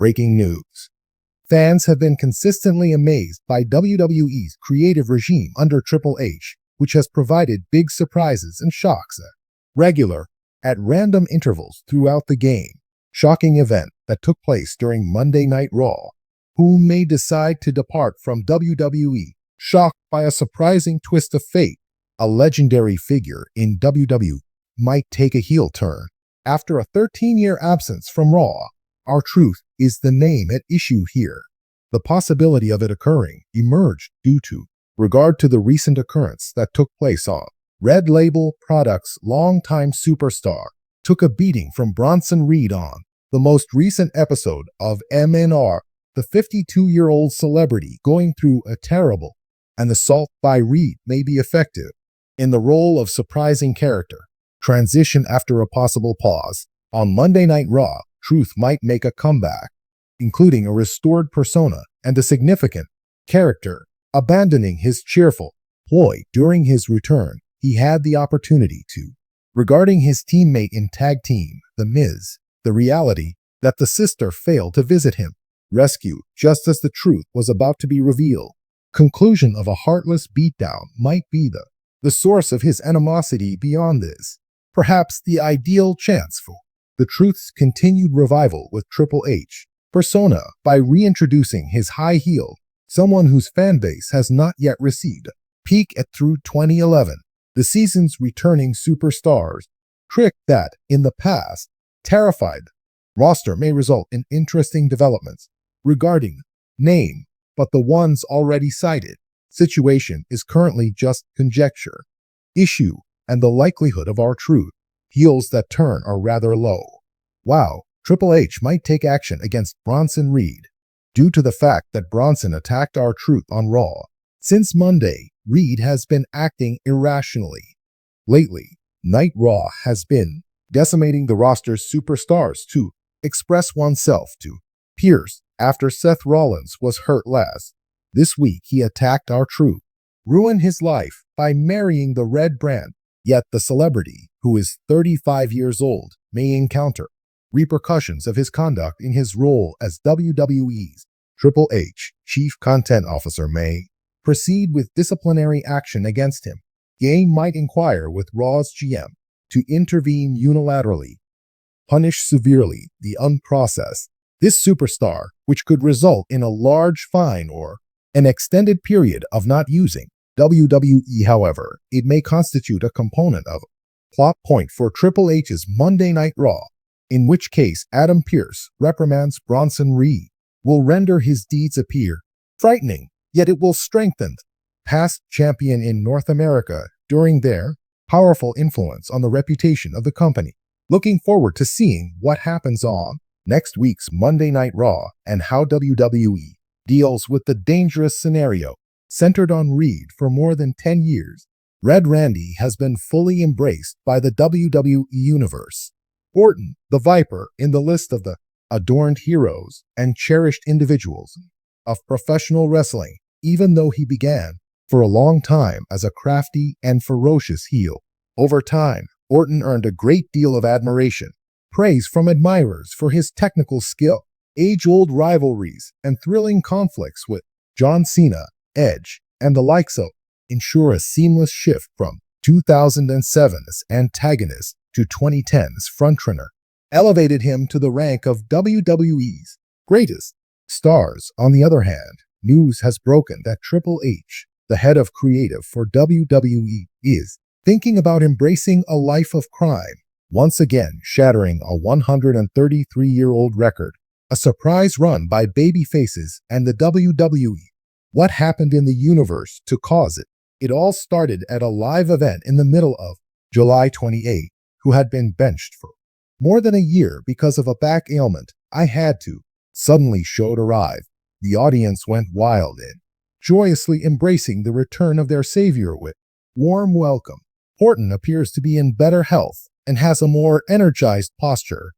Breaking news. Fans have been consistently amazed by WWE's creative regime under Triple H, which has provided big surprises and shocks at random intervals throughout the game. Shocking event that took place during Monday Night Raw. Who may decide to depart from WWE, shocked by a surprising twist of fate? A legendary figure in WWE might take a heel turn. After a 13-year absence from Raw, R-Truth is the name at issue here. The possibility of it occurring emerged due to regard to the recent occurrence that took place on Red Label Products' longtime superstar took a beating from Bronson Reed on the most recent episode of MNR, the 52-year-old celebrity going through a terrible and assault by Reed may be effective in the role of surprising character. Transition after a possible pause. On Monday Night Raw, Truth might make a comeback, including a restored persona and a significant character. Abandoning his cheerful ploy during his return, he had the opportunity to, regarding his teammate in tag team, The Miz, the reality that the sister failed to visit him, rescue just as the truth was about to be revealed. Conclusion of a heartless beatdown might be the source of his animosity beyond this. Perhaps the ideal chance for the Truth's continued revival with Triple H persona by reintroducing his high heel, someone whose fan base has not yet received a peak at through 2011. The season's returning superstars trick that, in the past, terrified roster may result in interesting developments regarding name, but the ones already cited situation is currently just conjecture. Issue and the likelihood of R-Truth heels that turn are rather low. Wow, Triple H might take action against Bronson Reed due to the fact that Bronson attacked R-Truth on Raw. Since Monday, Reed has been acting irrationally. Lately, Night Raw has been decimating the roster's superstars to express oneself to Pierce after Seth Rollins was hurt last. This week, he attacked R-Truth, ruined his life by marrying the Red brand. Yet the celebrity, who is 35 years old, may encounter repercussions of his conduct in his role as WWE's Triple H Chief Content Officer may proceed with disciplinary action against him. Game might inquire with Raw's GM to intervene unilaterally, punish severely the unprocessed this superstar, which could result in a large fine or an extended period of not using WWE. However, it may constitute a component of a plot point for Triple H's Monday Night Raw, in which case Adam Pearce reprimands Bronson Reed, will render his deeds appear frightening, yet it will strengthen past champion in North America during their powerful influence on the reputation of the company. Looking forward to seeing what happens on next week's Monday Night Raw and how WWE deals with the dangerous scenario centered on Reed for more than 10 years. Red Randy has been fully embraced by the WWE Universe. Orton, the Viper, in the list of the adorned heroes and cherished individuals of professional wrestling, even though he began for a long time as a crafty and ferocious heel. Over time, Orton earned a great deal of admiration, praise from admirers for his technical skill, age-old rivalries, and thrilling conflicts with John Cena, Edge, and the likes of ensure a seamless shift from 2007's antagonist to 2010's frontrunner, elevated him to the rank of WWE's greatest stars. On the other hand, news has broken that Triple H, the head of creative for WWE, is thinking about embracing a life of crime, once again shattering a 133-year-old record. A surprise run by babyfaces and the WWE. What happened in the universe to cause it? It all started at a live event in the middle of July 28, who had been benched for more than a year because of a back ailment. I had to. Suddenly showed arrive. The audience went wild in, joyously embracing the return of their savior with warm welcome. Orton appears to be in better health and has a more energized posture.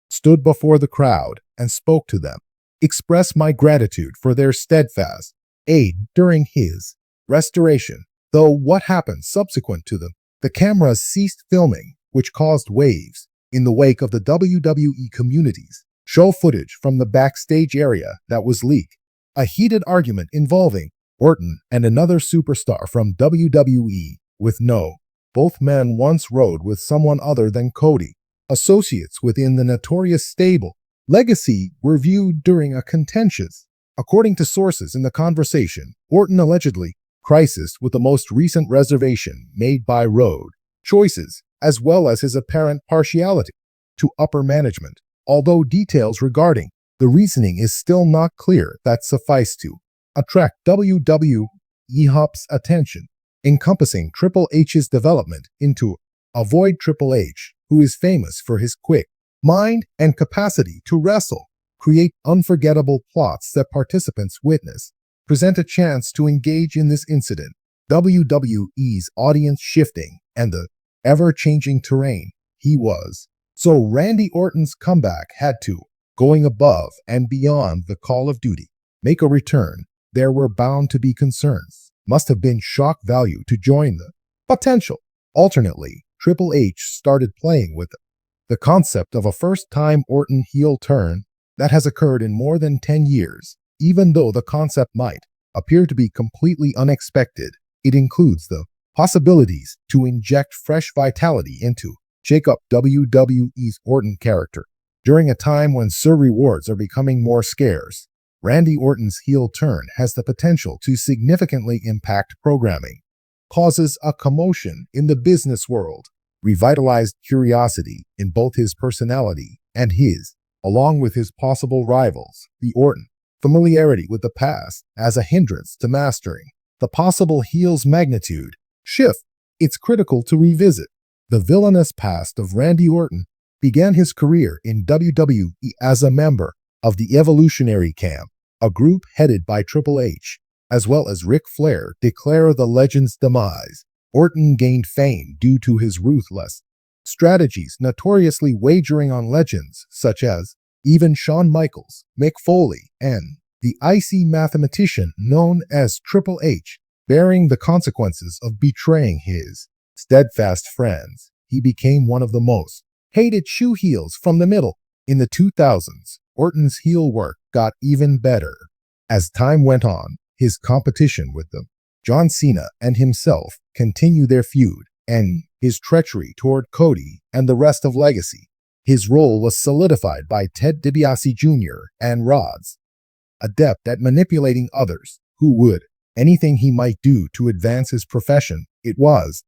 Stood before the crowd and spoke to them. Express my gratitude for their steadfast aid during his restoration. Though what happened subsequent to the cameras ceased filming, which caused waves in the wake of the WWE community's show footage from the backstage area that was leaked. A heated argument involving Orton and another superstar from WWE with no. Both men once rode with someone other than Cody. Associates within the notorious stable Legacy were viewed during a contentious. According to sources in the conversation, Orton allegedly crisis with the most recent reservation made by Rhodes choices, as well as his apparent partiality to upper management, although details regarding the reasoning is still not clear that suffice to attract WWE's attention, encompassing Triple H's development into avoid Triple H, who is famous for his quick mind and capacity to wrestle, create unforgettable plots that participants witness, present a chance to engage in this incident, WWE's audience shifting, and the ever-changing terrain he was. So Randy Orton's comeback had to, going above and beyond the call of duty, make a return. There were bound to be concerns. Must have been shock value to join the potential. Alternately, Triple H started playing with the concept of a first-time Orton heel turn that has occurred in more than 10 years. Even though the concept might appear to be completely unexpected, it includes the possibilities to inject fresh vitality into shake up WWE's Orton character. During a time when Sir rewards are becoming more scarce, Randy Orton's heel turn has the potential to significantly impact programming, causes a commotion in the business world, revitalized curiosity in both his personality and his, along with his possible rivals, the Orton, familiarity with the past as a hindrance to mastering the possible heel's magnitude shift. It's critical to revisit the villainous past of Randy Orton. Began his career in WWE as a member of the Evolutionary Camp, a group headed by Triple H, as well as Ric Flair declare the legend's demise. Orton gained fame due to his ruthless strategies, notoriously wagering on legends such as even Shawn Michaels, Mick Foley, and the icy mathematician known as Triple H, bearing the consequences of betraying his steadfast friends. He became one of the most hated shoe heels from the middle. In the 2000s, Orton's heel work got even better. As time went on, his competition with them, John Cena and himself, continued their feud, and his treachery toward Cody and the rest of Legacy. His role was solidified by Ted DiBiase Jr. and Rhodes, adept at manipulating others who would anything he might do to advance his profession. It was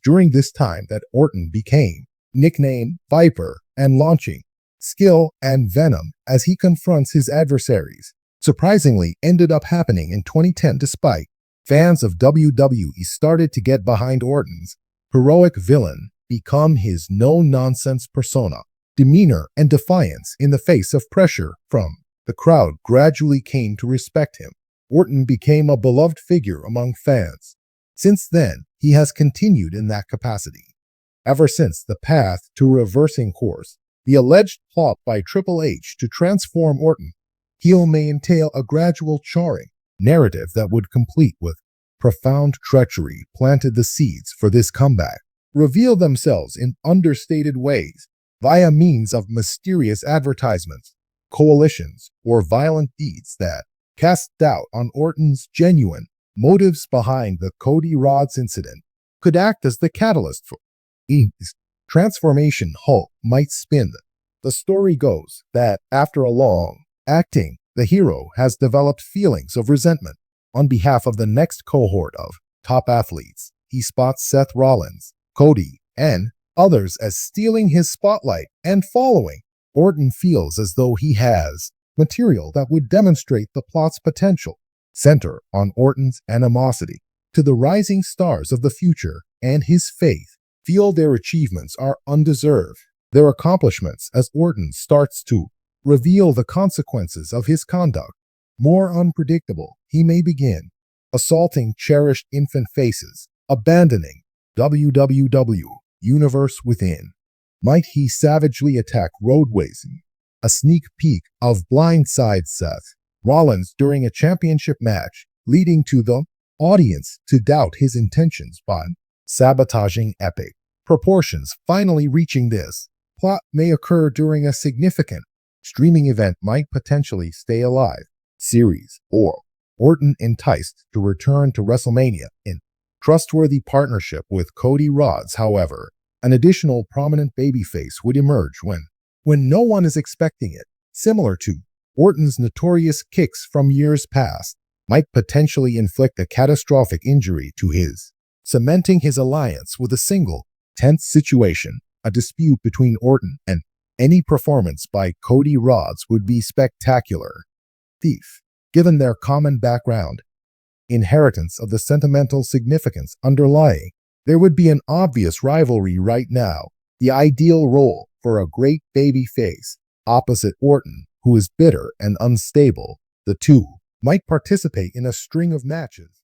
during this time that Orton became nicknamed Viper and launching skill and venom as he confronts his adversaries. Surprisingly, ended up happening in 2010 despite fans of WWE started to get behind Orton's heroic villain, become his no-nonsense persona. Demeanor and defiance in the face of pressure from the crowd gradually came to respect him. Orton became a beloved figure among fans. Since then, he has continued in that capacity. Ever since the path to reversing course, the alleged plot by Triple H to transform Orton heel may entail a gradual charring narrative that would complete with profound treachery planted the seeds for this comeback, reveal themselves in understated ways via means of mysterious advertisements, coalitions, or violent deeds that cast doubt on Orton's genuine motives behind the Cody Rhodes incident, could act as the catalyst for his transformation. Hulk might spin. The story goes that after a long acting, the hero has developed feelings of resentment on behalf of the next cohort of top athletes. He spots Seth Rollins, Cody, and others as stealing his spotlight and following. Orton feels as though he has material that would demonstrate the plot's potential, center on Orton's animosity to the rising stars of the future and his faith. Feel their achievements are undeserved. Their accomplishments as Orton starts to reveal the consequences of his conduct. More unpredictable, he may begin assaulting cherished infant faces, abandoning WWE Universe within. Might he savagely attack Rhodes? A sneak peek of blindside Seth Rollins during a championship match, leading to the audience to doubt his intentions by sabotaging epic proportions. Finally reaching this plot may occur during a significant streaming event might potentially stay alive series, or Orton enticed to return to WrestleMania in trustworthy partnership with Cody Rhodes. However, an additional prominent babyface would emerge when no one is expecting it, similar to Orton's notorious kicks from years past, might potentially inflict a catastrophic injury to his, cementing his alliance with a single, tense situation. A dispute between Orton and any performance by Cody Rhodes would be spectacular. Thief, given their common background, inheritance of the sentimental significance underlying, there would be an obvious rivalry right now, the ideal role for a great baby face, opposite Orton, who is bitter and unstable. The two might participate in a string of matches